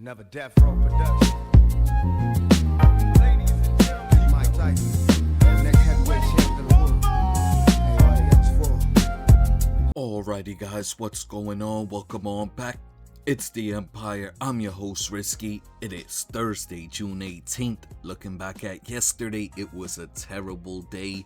Another Death Row production. Ladies and gentlemen, Mike Tyson, the next heavyweight champion of the world. Everybody else for. Alrighty guys, what's going on? Welcome on back. It's the Empire. I'm your host Risky. It is Thursday, June 18th. Looking back at yesterday, it was a terrible day.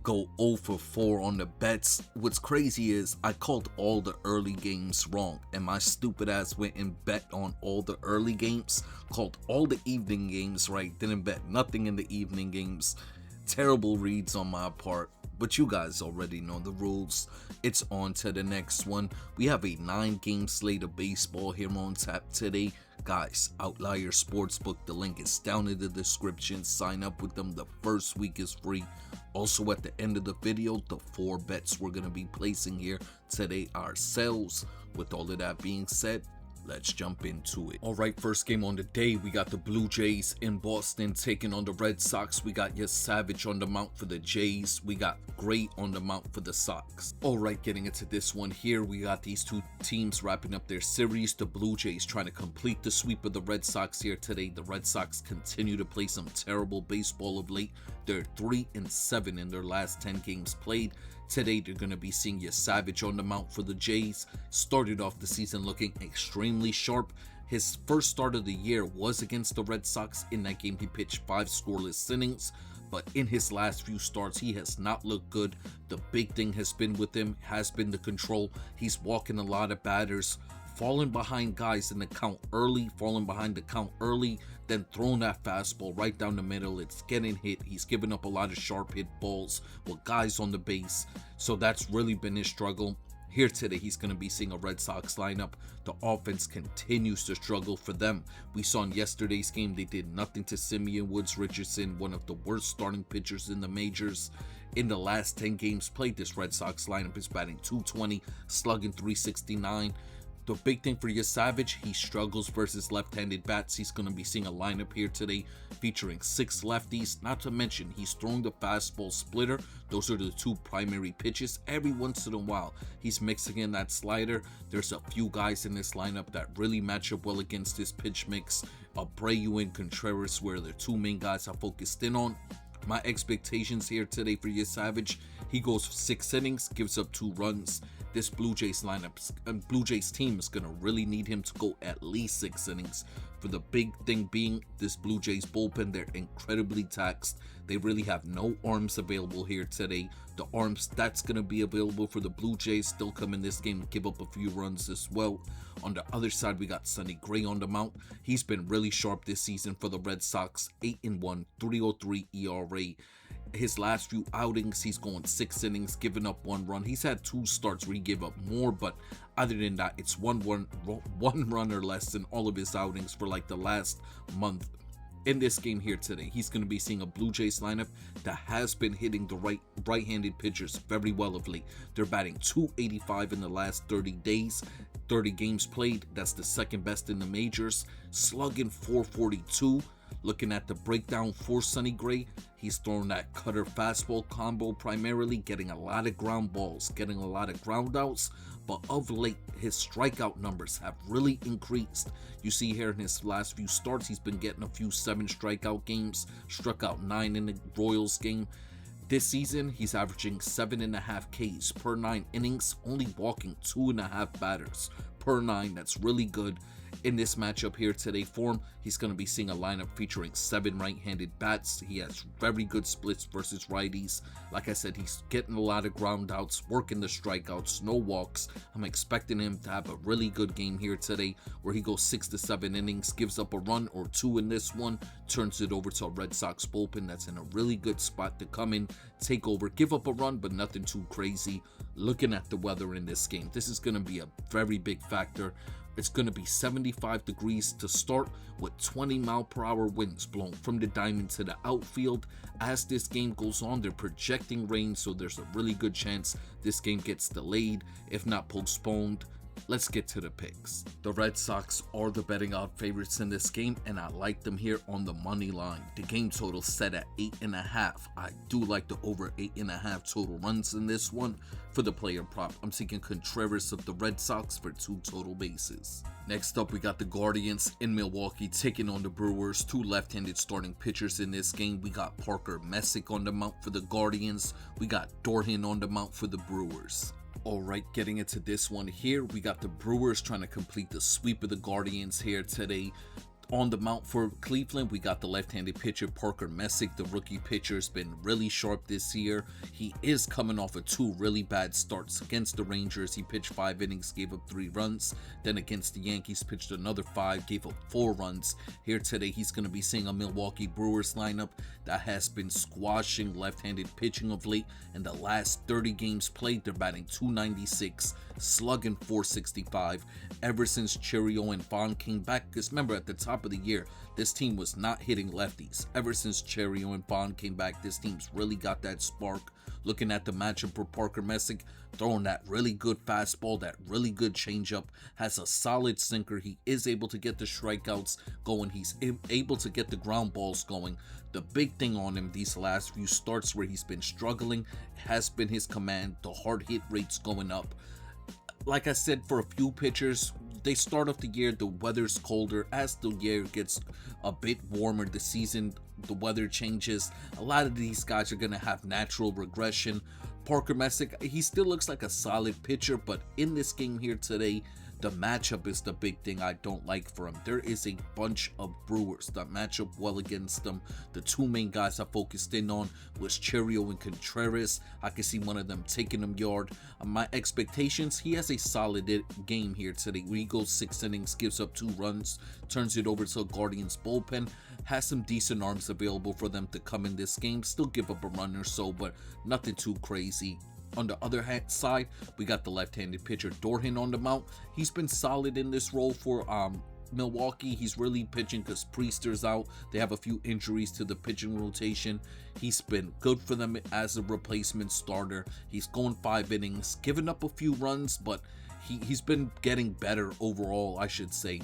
Go 0 for 4 on the bets. What's crazy is I called all the early games wrong, and my stupid ass went and bet on all the early games, called all the evening games right, didn't bet nothing in the evening games. Terrible reads on my part, but you guys already know the rules. It's on to the next one. We have a 9-game slate of baseball here on tap today. Guys, Outlier Sportsbook, the link is down in the description. Sign up with them. The first week is free. Also at the end of the video, the 4 bets we're going to be placing here today ourselves. With all of that being said, let's jump into it. Alright, first game on the day, we got the Blue Jays in Boston taking on the Red Sox. We got Savage on the mount for the Jays. We got Gray on the mount for the Sox. Alright, getting into this one here, we got these two teams wrapping up their series. The Blue Jays trying to complete the sweep of the Red Sox here today. The Red Sox continue to play some terrible baseball of late. They're 3-7 in their last 10 games played. Today, they're going to be seeing Savage on the mount for the Jays. Started off the season looking extremely sharp. His first start of the year was against the Red Sox. In that game, he pitched 5 scoreless innings. But in his last few starts, he has not looked good. The big thing has been with him, has been the control. He's walking a lot of batters, falling behind guys in the count early, then throwing that fastball right down the middle. It's getting hit. He's giving up a lot of sharp hit balls with guys on the base. So that's really been his struggle. Here today, he's going to be seeing a Red Sox lineup. The offense continues to struggle for them. We saw in yesterday's game, they did nothing to Simeon Woods Richardson, one of the worst starting pitchers in the majors. In the last 10 games played, this Red Sox lineup is batting .220, slugging .369. The big thing for Savage, he struggles versus left-handed bats. He's going to be seeing a lineup here today featuring 6 lefties. Not to mention, he's throwing the fastball splitter. Those are the 2 primary pitches. Every once in a while, he's mixing in that slider. There's a few guys in this lineup that really match up well against this pitch mix. Abreu and Contreras were the 2 main guys I focused in on. My expectations here today for Savage, he goes 6 innings, gives up 2 runs. This Blue Jays team is going to really need him to go at least 6 innings. For the big thing being, this Blue Jays bullpen, they're incredibly taxed. They really have no arms available here today. The arms that's going to be available for the Blue Jays still come in this game and give up a few runs as well. On the other side, we got Sonny Gray on the mount. He's been really sharp this season for the Red Sox. 8-1, 3.03 ERA. His last few outings, he's going 6 innings, giving up 1 run. He's had 2 starts where he gave up more, but other than that, it's one run or less in all of his outings for like the last month. In this game here today, he's going to be seeing a Blue Jays lineup that has been hitting the right-handed pitchers very well of late. They're batting .285 in the last 30 days, 30 games played. That's the second best in the majors. Slugging .442. Looking at the breakdown for Sonny Gray, he's throwing that cutter fastball combo primarily, getting a lot of ground balls, getting a lot of ground outs, but of late, his strikeout numbers have really increased. You see here in his last few starts, he's been getting a few 7 strikeout games, struck out 9 in the Royals game. This season, he's averaging 7.5 Ks per 9 innings, only walking 2.5 batters per 9. That's really good. In this matchup here today for him, he's going to be seeing a lineup featuring 7 right-handed bats. He has very good splits versus righties. Like I said, he's getting a lot of ground outs, working the strikeouts, no walks. I'm expecting him to have a really good game here today where he goes 6 to 7 innings, gives up a run or 2 in this one, turns it over to a Red Sox bullpen that's in a really good spot to come in, take over, give up a run, but nothing too crazy. Looking at the weather in this game, this is going to be a very big factor. It's going to be 75 degrees to start with 20-mile-per-hour winds blowing from the diamond to the outfield. As this game goes on, they're projecting rain, so there's a really good chance this game gets delayed, if not postponed. Let's get to the picks. The Red Sox are the betting odd favorites in this game, and I like them here on the money line. The game total set at 8.5. I do like the over 8.5 total runs in this one. For the player prop, I'm taking Contreras of the Red Sox for 2 total bases. Next up, we got the Guardians in Milwaukee taking on the Brewers. 2 left-handed starting pitchers in this game. We got Parker Messick on the mound for the Guardians. We got Dorhan on the mound for the Brewers. Alright, getting into this one here, we got the Brewers trying to complete the sweep of the Guardians here today. On the mound for Cleveland, we got the left-handed pitcher Parker Messick. The rookie pitcher has been really sharp this year. He is coming off of 2 really bad starts against the Rangers. He pitched 5 innings, gave up 3 runs. Then against the Yankees, pitched another 5, gave up 4 runs. Here today, he's going to be seeing a Milwaukee Brewers lineup that has been squashing left-handed pitching of late. In the last 30 games played, they're batting .296, slugging .465. Ever since Cheerio and Vaughn came back, because remember, at the top of the year, this team was not hitting lefties. Ever since Cheerio and Vaughn came back, this team's really got that spark. Looking at the matchup for Parker Messick, throwing that really good fastball, that really good changeup, has a solid sinker. He is able to get the strikeouts going. He's able to get the ground balls going. The big thing on him these last few starts where he's been struggling has been his command. The hard hit rates going up. Like I said, for a few pitchers, they start off the year, the weather's colder. As the year gets a bit warmer, the weather changes. A lot of these guys are going to have natural regression. Parker Messick, he still looks like a solid pitcher, but in this game here today, the matchup is the big thing I don't like for him. There is a bunch of Brewers that match up well against them. The 2 main guys I focused in on was Cheerio and Contreras. I can see one of them taking him yard. My expectations, he has a solid game here today. Where he goes 6 innings, gives up 2 runs, turns it over to a Guardians bullpen. Has some decent arms available for them to come in this game. Still give up a run or so, but nothing too crazy. On the other side, we got the left-handed pitcher Dorhan on the mound. He's been solid in this role for Milwaukee. He's really pitching because Priester's out. They have a few injuries to the pitching rotation. He's been good for them as a replacement starter. He's going 5 innings, giving up a few runs, but he's been getting better overall, I should say.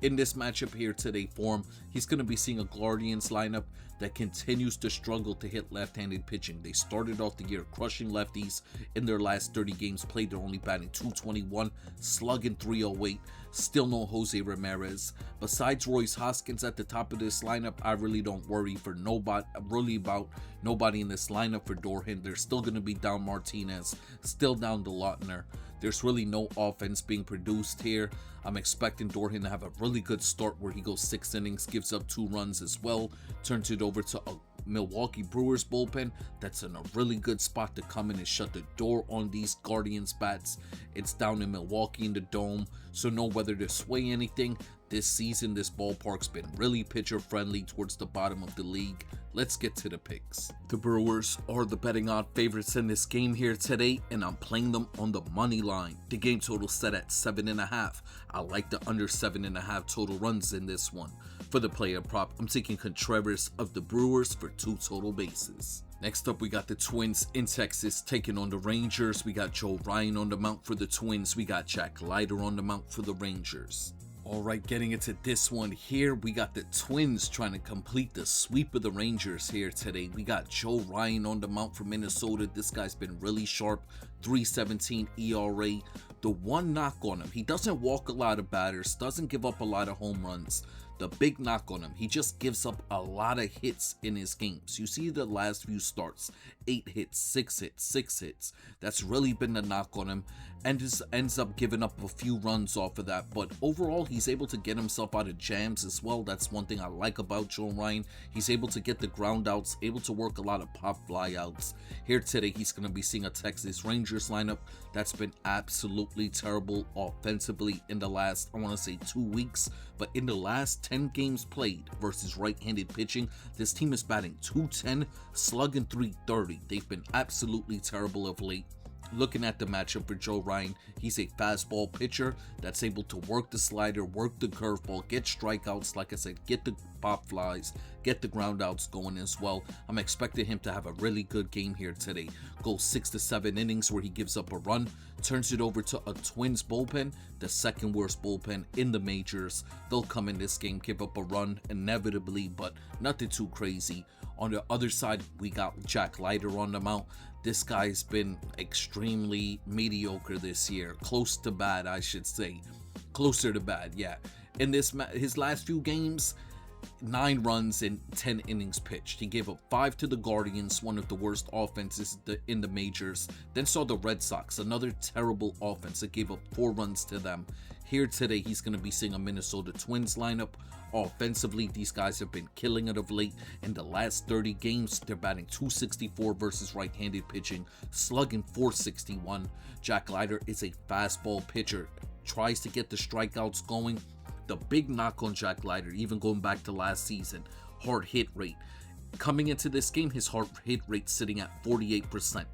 In this matchup here today for him, he's going to be seeing a Guardians lineup that continues to struggle to hit left-handed pitching. They started off the year crushing lefties. In their last 30 games played, they're only batting .221, slugging .308. Still no Jose Ramirez. Besides Royce Hoskins at the top of this lineup, I really don't worry for about nobody in this lineup for Dorhan. They're still going to be down Martinez, still down to Lautner. There's really no offense being produced here. I'm expecting Dorhan to have a really good start where he goes 6 innings, gives up 2 runs as well, turns it over to a Milwaukee Brewers bullpen that's in a really good spot to come in and shut the door on these Guardians bats. It's down in Milwaukee in the Dome, so no weather to sway anything. This season, this ballpark's been really pitcher friendly towards the bottom of the league. Let's get to the picks. The Brewers are the betting odd favorites in this game here today, and I'm playing them on the money line. The game total set at 7.5. I like the under 7.5 total runs in this one. For the player prop, I'm taking Contreras of the Brewers for 2 total bases. Next up, we got the Twins in Texas taking on the Rangers. We got Joe Ryan on the mound for the Twins. We got Jack Leiter on the mound for the Rangers. Alright, getting into this one here, we got the Twins trying to complete the sweep of the Rangers here today. We got Joe Ryan on the mound for Minnesota. This guy's been really sharp, 3.17 ERA. The one knock on him, he doesn't walk a lot of batters, doesn't give up a lot of home runs. The big knock on him, he just gives up a lot of hits in his games. You see the last few starts, 8 hits, 6 hits, 6 hits. That's really been the knock on him, and just ends up giving up a few runs off of that. But overall, he's able to get himself out of jams as well. That's one thing I like about Joe Ryan. He's able to get the ground outs, able to work a lot of pop fly outs. Here today, he's going to be seeing a Texas Rangers lineup that's been absolutely terrible offensively in the last, I want to say 2 weeks. But in the last 10 games played versus right-handed pitching, this team is batting .210, slugging .330. They've been absolutely terrible of late. Looking at the matchup for Joe Ryan, he's a fastball pitcher that's able to work the slider, work the curveball, get strikeouts, like I said, get the pop flies, get the ground outs going as well. I'm expecting him to have a really good game here today. Goes 6 to 7 innings where he gives up a run, turns it over to a Twins bullpen, the second worst bullpen in the majors. They'll come in this game, give up a run inevitably, but nothing too crazy. On the other side, we got Jack Leiter on the mound. This guy's been extremely mediocre this year. Close to bad, I should say. Closer to bad, yeah. In his last few games, 9 runs in 10 innings pitched. He gave up 5 to the Guardians, one of the worst offenses in the majors. Then saw the Red Sox, another terrible offense that gave up 4 runs to them. Here today, he's going to be seeing a Minnesota Twins lineup. Offensively, these guys have been killing it of late. In the last 30 games, they're batting .264 versus right-handed pitching, slugging .461. Jack Leiter is a fastball pitcher, tries to get the strikeouts going. The big knock on Jack Leiter, even going back to last season, hard hit rate. Coming into this game, his hard hit rate sitting at 48%.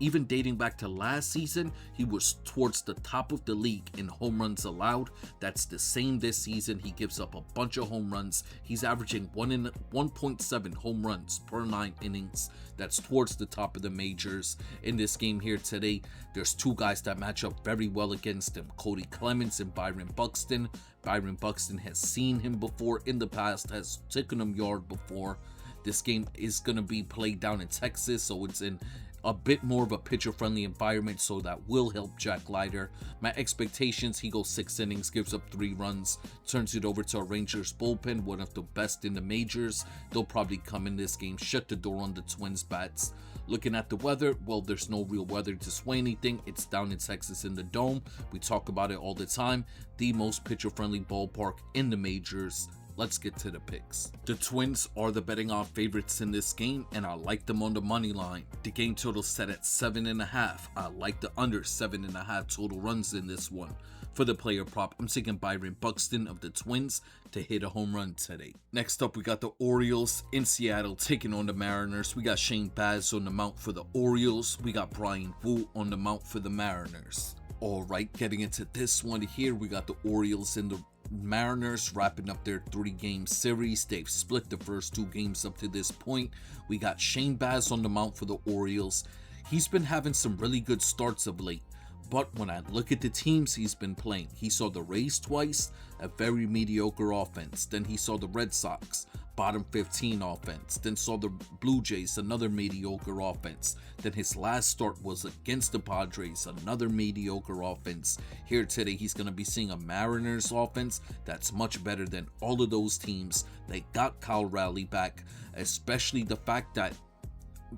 Even dating back to last season, he was towards the top of the league in home runs allowed. That's the same this season. He gives up a bunch of home runs. He's averaging 1.7 home runs per 9 innings. That's towards the top of the majors. In this game here today, there's 2 guys that match up very well against him, Cody Clemens and Byron Buxton. Byron Buxton has seen him before in the past, has taken him yard before. This game is going to be played down in Texas, so it's in a bit more of a pitcher-friendly environment, so that will help Jack Leiter. My expectations, he goes 6 innings, gives up 3 runs, turns it over to a Rangers bullpen, one of the best in the majors. They'll probably come in this game, shut the door on the Twins bats. Looking at the weather, well, there's no real weather to sway anything. It's down in Texas in the Dome. We talk about it all the time. The most pitcher-friendly ballpark in the majors. Let's get to the picks. The Twins are the betting odds favorites in this game, and I like them on the money line. The game total set at 7.5. I like the under 7.5 total runs in this one. For the player prop, I'm taking Byron Buxton of the Twins to hit a home run today. Next up, we got the Orioles in Seattle taking on the Mariners. We got Shane Baz on the mound for the Orioles. We got Brian Wu on the mound for the Mariners. Alright, getting into this one here, we got the Orioles and the Mariners wrapping up their 3-game series. They've split the first 2 games up to this point. We got Shane Baz on the mound for the Orioles. He's been having some really good starts of late, but when I look at the teams he's been playing, he saw the Rays twice, a very mediocre offense. Then he saw the Red Sox, bottom 15 offense. Then saw the Blue Jays, another mediocre offense. Then his last start was against the Padres, another mediocre offense. Here today, he's going to be seeing a Mariners offense that's much better than all of those teams. They got Kyle Raleigh back, especially the fact that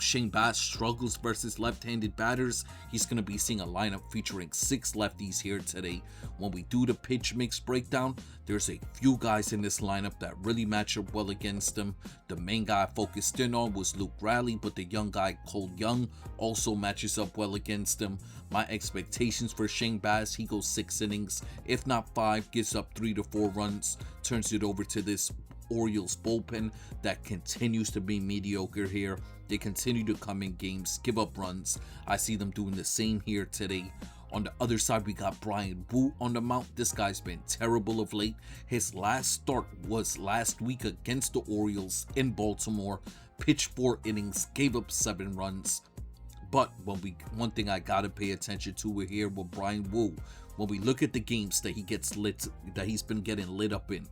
Shane Baz struggles versus left-handed batters. He's going to be seeing a lineup featuring 6 lefties here today. When we do the pitch mix breakdown, there's a few guys in this lineup that really match up well against him. The main guy I focused in on was Luke Raleigh, but the young guy Cole Young also matches up well against him. My expectations for Shane Baz, he goes 6 innings, if not 5, gives up 3 to 4 runs, turns it over to this Orioles bullpen that continues to be mediocre here. They continue to come in games, give up runs. I see them doing the same here today. On the other side, we got Brian Wu on the mound. This guy's been terrible of late. His last start was last week against the Orioles in Baltimore. Pitched 4 innings, gave up 7 runs. But one thing I gotta pay attention to here with Brian Wu, when we look at the games that he's been getting lit up in.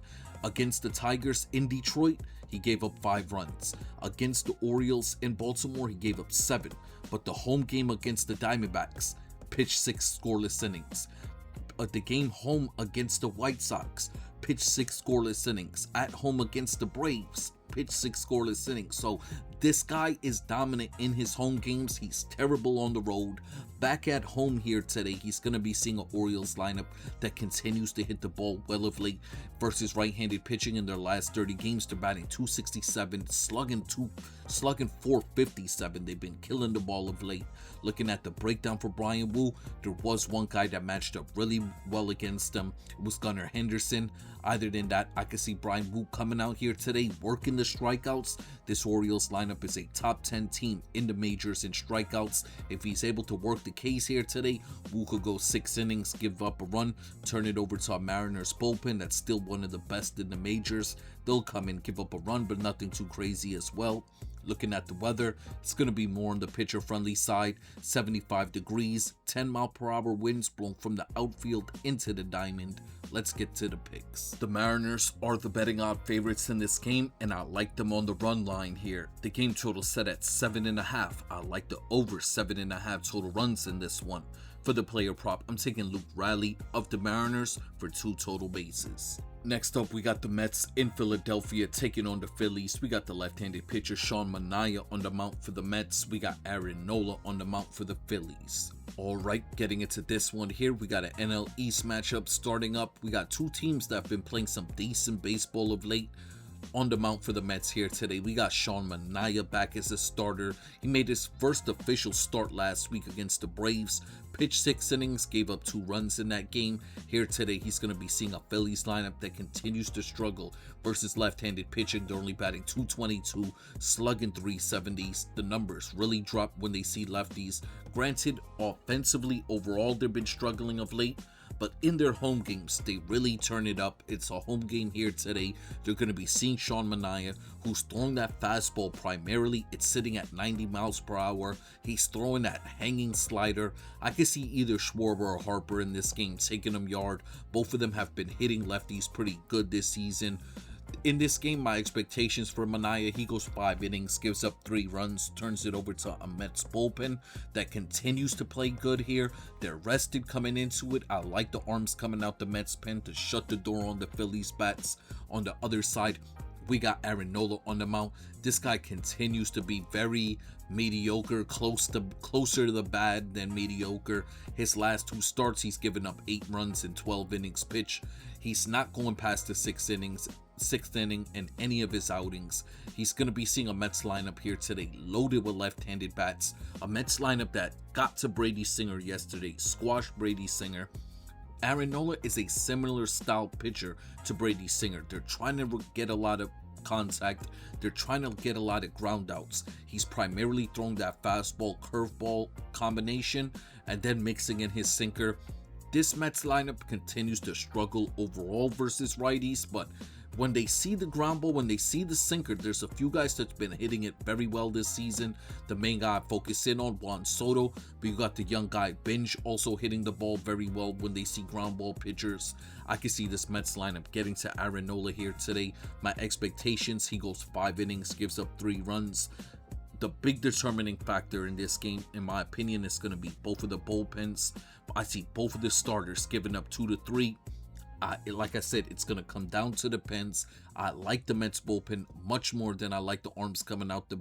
Against the Tigers in Detroit, he gave up 5 runs. Against the Orioles in Baltimore, he gave up 7. But the home game against the Diamondbacks, pitched 6 scoreless innings. The game home against the White Sox, pitched 6 scoreless innings. At home against the Braves, pitched 6 scoreless innings. So this guy is dominant in his home games. He's terrible on the road. Back at home here today, he's going to be seeing an Orioles lineup that continues to hit the ball well of late versus right-handed pitching. In their last 30 games, they're batting .267, slugging .457. They've been killing the ball of late. Looking at the breakdown for Brian Wu, there was one guy that matched up really well against him. It was Gunnar Henderson. Other than that, I could see Brian Wu coming out here today, working the the strikeouts, this Orioles lineup is a top 10 team in the majors in strikeouts. If he's able to work the K's here today, Wu could go 6 innings, give up a run, turn it over to a Mariners bullpen that's still one of the best in the majors. They'll come in, give up a run, but nothing too crazy as well. Looking at the weather, it's going to be more on the pitcher friendly side. 75 degrees, 10-mile-per-hour winds blowing from the outfield into the diamond. Let's get to the picks. The Mariners are the betting odd favorites in this game, and I like them on the run line here. The game total set at 7.5. I like the over 7.5 total runs in this one. For the player prop, I'm taking Luke Riley of the Mariners for 2 total bases. Next up, we got the Mets in Philadelphia taking on the Phillies. We got the left-handed pitcher Sean Manaea on the mound for the Mets. We got Aaron Nola on the mound for the Phillies. Alright, getting into this one here, we got an NL East matchup starting up. We got 2 teams that have been playing some decent baseball of late. On the mound for the Mets here today, we got Sean Manaea back as a starter. He made his first official start last week against the Braves. Pitched 6 innings, gave up 2 runs in that game. Here today, he's going to be seeing a Phillies lineup that continues to struggle versus left-handed pitching. They're only batting .222, slugging .370s. The numbers really drop when they see lefties. Granted, offensively, overall, they've been struggling of late. But in their home games, they really turn it up. It's a home game here today. They're going to be seeing Sean Manaea, who's throwing that fastball primarily. It's sitting at 90 miles per hour. He's throwing that hanging slider. I can see either Schwarber or Harper in this game taking him yard. Both of them have been hitting lefties pretty good this season. In this game, my expectations for Manaea, he goes 5 innings, gives up 3 runs, turns it over to a Mets bullpen that continues to play good here. They're rested coming into it. I like the arms coming out the Mets pen to shut the door on the Phillies bats. On the other side, we got Aaron Nola on the mound. This guy continues to be very mediocre, closer to the bad than mediocre. His last 2 starts, he's given up 8 runs in 12 innings pitch. He's not going past the 6th inning in any of his outings. He's going to be seeing a Mets lineup here today loaded with left-handed bats. A Mets lineup that got to Brady Singer yesterday, squashed Brady Singer. Aaron Nola is a similar style pitcher to Brady Singer. They're trying to get a lot of contact. They're trying to get a lot of ground outs. He's primarily throwing that fastball curveball combination and then mixing in his sinker. This Mets lineup continues to struggle overall versus righties, but when they see the ground ball, when they see the sinker, there's a few guys that's been hitting it very well this season. The main guy I focus in on, Juan Soto, but you got the young guy Binge also hitting the ball very well when they see ground ball pitchers. I can see this Mets lineup getting to Aaron Nola here today. My expectations, he goes 5 innings, gives up 3 runs. The big determining factor in this game, in my opinion, is going to be both of the bullpens. I see both of the starters giving up 2 to 3. Like I said, it's going to come down to the pens. I like the Mets bullpen much more than I like the arms coming out the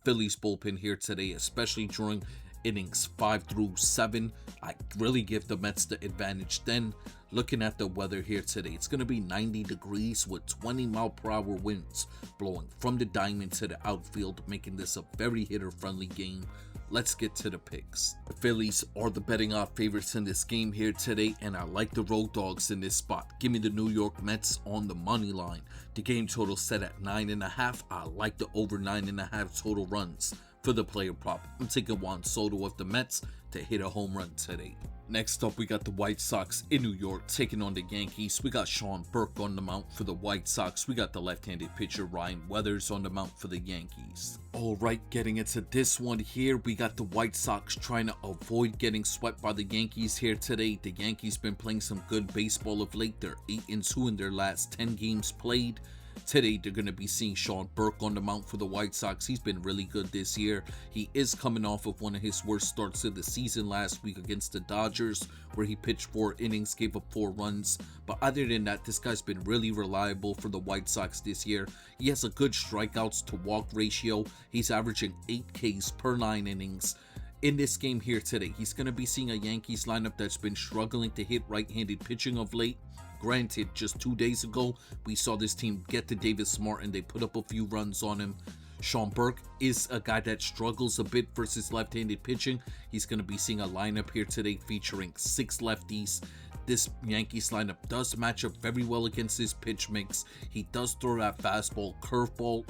Phillies bullpen here today, especially during innings 5 through 7. I really give the Mets the advantage. Then, looking at the weather here today, it's going to be 90 degrees with 20-mile-per-hour winds blowing from the diamond to the outfield, making this a very hitter-friendly game. Let's get to the picks. The Phillies are the betting odd favorites in this game here today, and I like the road dogs in this spot. Give me the New York Mets on the money line. The game total set at 9.5. I like the over 9.5 total runs. For the player prop, I'm taking Juan Soto of the Mets to hit a home run today. Next up, we got the White Sox in New York taking on the Yankees. We got Sean Burke on the mound for the White Sox. We got the left-handed pitcher Ryan Weathers on the mound for the Yankees. Alright, getting into this one here, we got the White Sox trying to avoid getting swept by the Yankees here today. The Yankees been playing some good baseball of late. They're 8-2 in their last 10 games played. Today, they're going to be seeing Sean Burke on the mound for the White Sox. He's been really good this year. He is coming off of one of his worst starts of the season last week against the Dodgers, where he pitched 4 innings, gave up 4 runs. But other than that, this guy's been really reliable for the White Sox this year. He has a good strikeouts to walk ratio. He's averaging 8 Ks per 9 innings. In this game here today, he's going to be seeing a Yankees lineup that's been struggling to hit right-handed pitching of late. Granted, just 2 days ago, we saw this team get to Davis Martin. They put up a few runs on him. Sean Burke is a guy that struggles a bit versus left-handed pitching. He's going to be seeing a lineup here today featuring 6 lefties. this Yankees lineup does match up very well against his pitch mix. He does throw that fastball, curveball,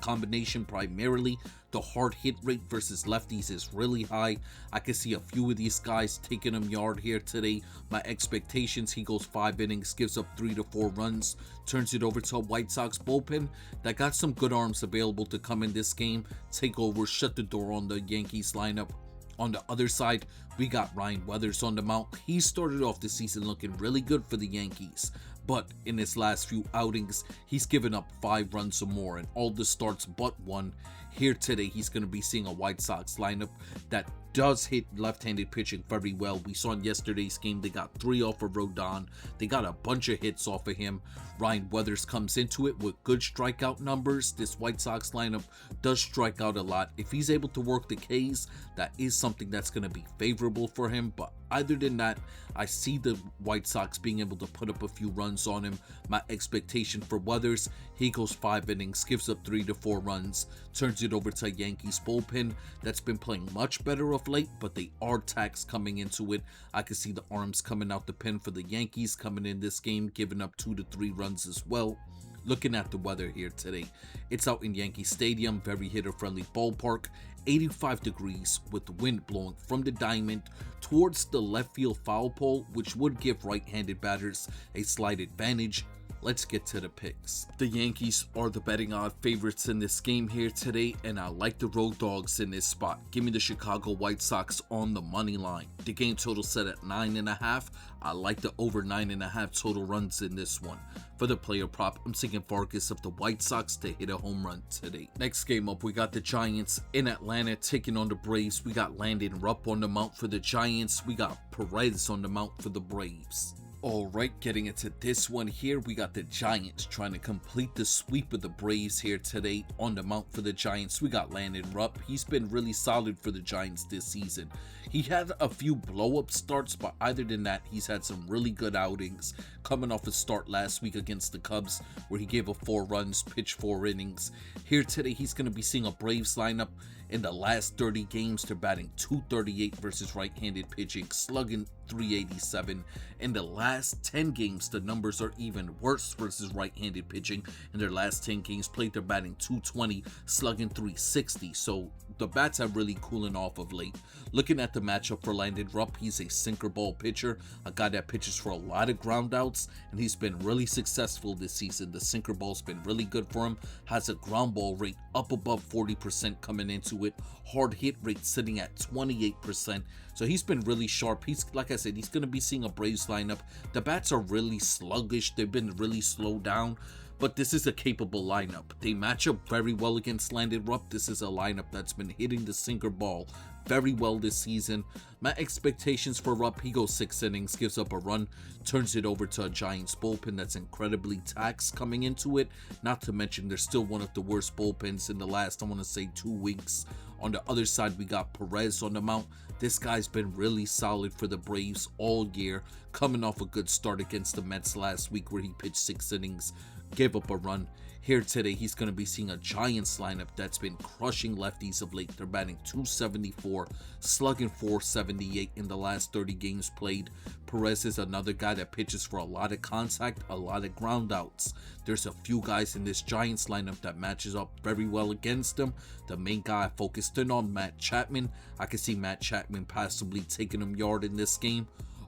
combination primarily. The hard hit rate versus lefties is really high. I can see a few of these guys taking him yard here today. My expectations, he goes 5 innings, gives up 3 to 4 runs, turns it over to a White Sox bullpen that got some good arms available to come in this game, take over, shut the door on the Yankees lineup. On the other side, we got Ryan Weathers on the mound. He started off the season looking really good for the Yankees, but in his last few outings, he's given up 5 runs or more in all the starts but one. Here today, he's going to be seeing a White Sox lineup that does hit left-handed pitching very well. We saw in yesterday's game, they got 3 off of Rodon. They got a bunch of hits off of him. Ryan Weathers comes into it with good strikeout numbers. This White Sox lineup does strike out a lot. If he's able to work the Ks, that is something that's going to be favorable for him. But other than that, I see the White Sox being able to put up a few runs on him. My expectation for Weathers, he goes 5 innings, gives up 3 to 4 runs, turns it over to a Yankees bullpen that's been playing much better of late, but they are taxed coming into it. I can see the arms coming out the pen for the Yankees coming in this game, giving up 2 to 3 runs as well. Looking at the weather here today, it's out in Yankee Stadium, very hitter-friendly ballpark, 85 degrees with the wind blowing from the diamond towards the left field foul pole, which would give right-handed batters a slight advantage. Let's get to the picks. The Yankees are the betting odd favorites in this game here today, and I like the road dogs in this spot. Give me the Chicago White Sox on the money line. The game total set at 9.5. I like the over 9.5 total runs in this one. For the player prop, I'm thinking Vargas of the White Sox to hit a home run today. Next game up, we got the Giants in Atlanta taking on the Braves. We got Landon Rupp on the mound for the Giants. We got Perez on the mound for the Braves. Alright, getting into this one here, we got the Giants trying to complete the sweep of the Braves here today. On the mound for the Giants, we got Landon Rupp. He's been really solid for the Giants this season. He had a few blow-up starts, but other than that, he's had some really good outings. Coming off a start last week against the Cubs, where he gave up 4 runs, pitched 4 innings. Here today, he's going to be seeing a Braves lineup. In the last 30 games, they're batting .238 versus right-handed pitching, slugging .387. In the last 10 games, the numbers are even worse versus right-handed pitching. In their last 10 games played, they're batting .220, slugging .360. So the bats are really cooling off of late. Looking at the matchup for Landon Rupp, he's a sinker ball pitcher, a guy that pitches for a lot of ground outs, and he's been really successful this season. The sinker ball's been really good for him, has a ground ball rate up above 40% coming into it, hard hit rate sitting at 28%. So he's been really sharp. He's, like I said, he's going to be seeing a Braves lineup. The bats are really sluggish. They've been really slowed down, but this is a capable lineup. They match up very well against Landon Rupp. This is a lineup that's been hitting the sinker ball very well this season. My expectations for Rupp, he goes 6 innings, gives up a run, turns it over to a Giants bullpen that's incredibly taxed coming into it. Not to mention, they're still one of the worst bullpens in the last, I want to say, 2 weeks. On the other side, we got Perez on the mound. This guy's been really solid for the Braves all year, coming off a good start against the Mets last week where he pitched 6 innings, gave up a run. Here today, he's going to be seeing a Giants lineup that's been crushing lefties of late. They're batting .274, slugging .478 in the last 30 games played. Perez is another guy that pitches for a lot of contact, a lot of ground outs. There's a few guys in this Giants lineup that matches up very well against them. The main guy I focused in on, Matt Chapman. I can see Matt Chapman possibly taking him yard in this game.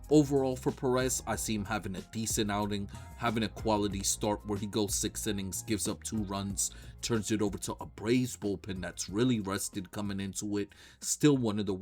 Overall for Perez, I see him having a decent outing, having a quality start where he goes 6 innings, gives up 2 runs, turns it over to a Braves bullpen that's really rested coming into it. Still one of the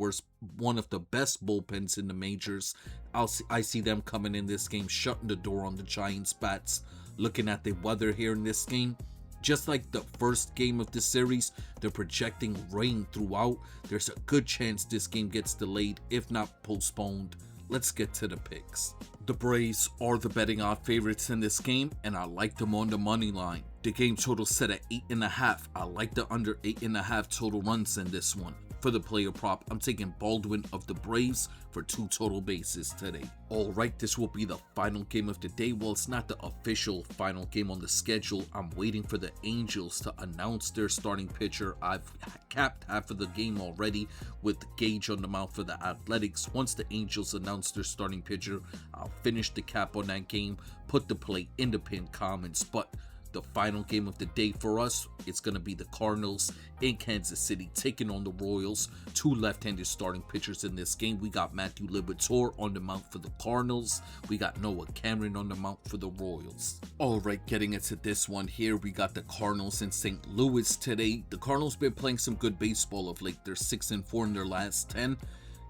best bullpens in the majors. I see them coming in this game, shutting the door on the Giants bats. Looking at the weather here in this game, just like the first game of the series, they're projecting rain throughout. There's a good chance this game gets delayed, if not postponed. Let's get to the picks. The Braves are the betting odd favorites in this game, and I like them on the money line. The game total set at 8.5. I like the under 8.5 total runs in this one. For the player prop, I'm taking Baldwin of the Braves for 2 total bases today. Alright, this will be the final game of the day. Well, it's not the official final game on the schedule. I'm waiting for the Angels to announce their starting pitcher. I've capped half of the game already with Gage on the mound for the Athletics. Once the Angels announce their starting pitcher, I'll finish the cap on that game, put the play in the pinned comments. But the final game of the day for us, it's going to be the Cardinals in Kansas City taking on the Royals. 2 left-handed starting pitchers in this game. We got Matthew Liberatore on the mound for the Cardinals. We got Noah Cameron on the mound for the Royals. Alright, getting into this one here, we got the Cardinals in St. Louis today. The Cardinals been playing some good baseball of late. They're 6-4 in their last 10.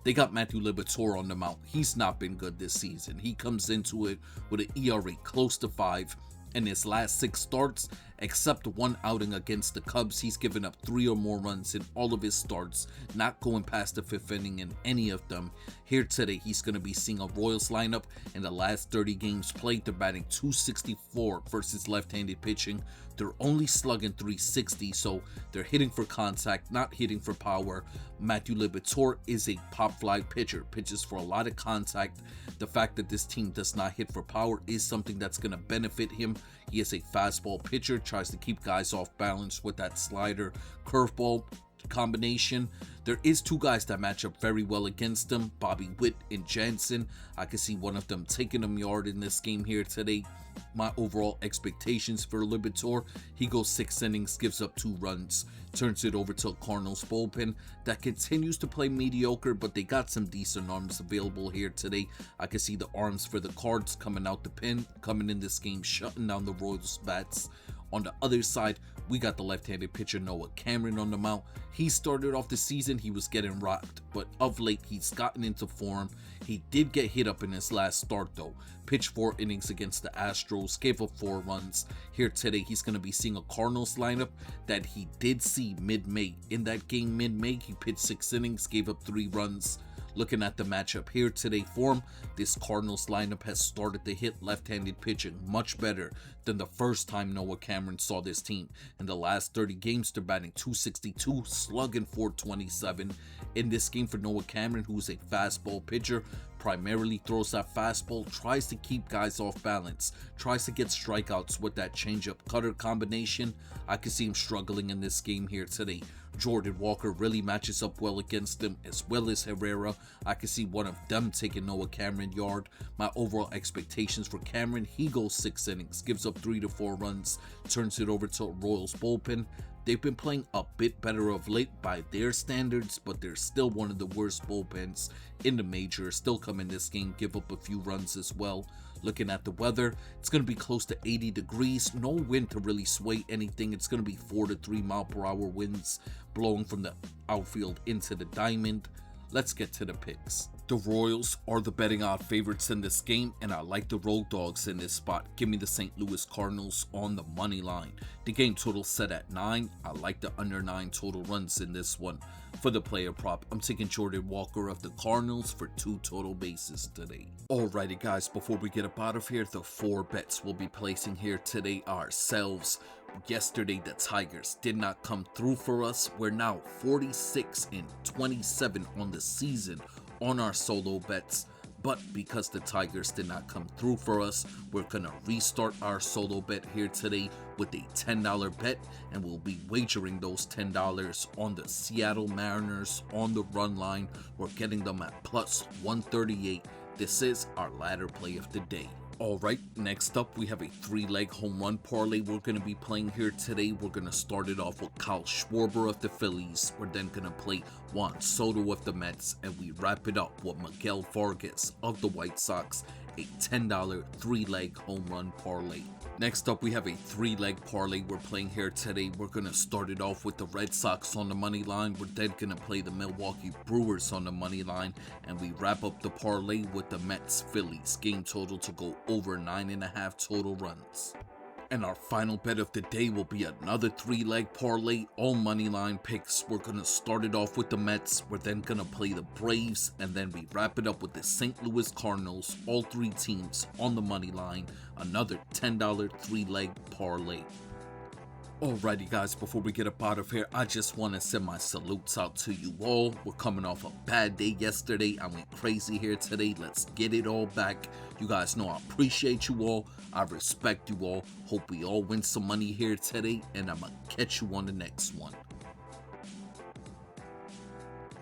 They got Matthew Liberatore on the mound. He's not been good this season. He comes into it with an ERA close to 5. In his last 6 starts, except one outing against the Cubs, he's given up 3 or more runs in all of his starts, not going past the 5th inning in any of them. Here today, he's going to be seeing a Royals lineup. In the last 30 games played, they're batting .264 versus left-handed pitching. They're only slugging .360, so they're hitting for contact, not hitting for power. Matthew Liberatore is a pop-fly pitcher, pitches for a lot of contact. The fact that this team does not hit for power is something that's going to benefit him. He is a fastball pitcher, tries to keep guys off balance with that slider curveball combination. There is 2 guys that match up very well against him, Bobby Witt and Jansen. I can see one of them taking him yard in this game here today. My overall expectations for Liberatore, he goes 6 innings, gives up 2 runs, turns it over to a Cardinals bullpen that continues to play mediocre, but they got some decent arms available here today. I can see the arms for the Cards coming out the pen, coming in this game, shutting down the Royals bats. On the other side, we got the left-handed pitcher Noah Cameron on the mound. He started off the season, he was getting rocked, but of late he's gotten into form. He did get hit up in his last start though. Pitched 4 innings against the Astros, gave up 4 runs. Here today, he's going to be seeing a Cardinals lineup that he did see mid-May. In that game mid-May, he pitched 6 innings, gave up 3 runs. Looking at the matchup here today for him, this Cardinals lineup has started to hit left-handed pitching much better than the first time Noah Cameron saw this team. In the last 30 games, they're batting .262, slugging .427. In this game for Noah Cameron, who's a fastball pitcher, primarily throws that fastball, tries to keep guys off balance, tries to get strikeouts with that changeup cutter combination. I can see him struggling in this game here today. Jordan Walker really matches up well against him, as well as Herrera. I can see one of them taking Noah Cameron yard. My overall expectations for Cameron, he goes 6 innings, gives up 3 to 4 runs, turns it over to Royals bullpen. They've been playing a bit better of late by their standards, but they're still one of the worst bullpens in the major. Still come in this game, give up a few runs as well. Looking at the weather, it's going to be close to 80 degrees. No wind to really sway anything. It's going to be 4 to 3 mile per hour winds blowing from the outfield into the diamond. Let's get to the picks. The Royals are the betting odd favorites in this game, and I like the road dogs in this spot. Give me the St. Louis Cardinals on the money line. The game total set at 9. I like the under 9 total runs in this one. For the player prop, I'm taking Jordan Walker of the Cardinals for 2 total bases today. Alrighty guys, before we get up out of here, the 4 bets we'll be placing here today are ourselves. Yesterday, the Tigers did not come through for us. We're now 46-27 on the season on our solo bets. But because the Tigers did not come through for us, we're going to restart our solo bet here today with a $10 bet. And we'll be wagering those $10 on the Seattle Mariners on the run line. We're getting them at plus 138. This is our ladder play of the day. Alright, next up we have a 3-leg home run parlay we're going to be playing here today. We're going to start it off with Kyle Schwarber of the Phillies. We're then going to play Juan Soto of the Mets, and we wrap it up with Miguel Vargas of the White Sox, a $10 3-leg home run parlay. Next up, we have a 3-leg parlay we're playing here today. We're going to start it off with the Red Sox on the money line. We're then going to play the Milwaukee Brewers on the money line. And we wrap up the parlay with the Mets Phillies. Game total to go over 9.5 total runs. And our final bet of the day will be another 3-leg parlay, all money line picks. We're going to start it off with the Mets. We're then going to play the Braves, and then we wrap it up with the St. Louis Cardinals, all 3 teams on the money line. Another $10 3-leg parlay. Alrighty guys, before we get up out of here, I just want to send my salutes out to you all. We're coming off a bad day yesterday. I went crazy here today. Let's get it all back. You guys know I appreciate you all. I respect you all. Hope we all win some money here today, and I'm gonna catch you on the next one.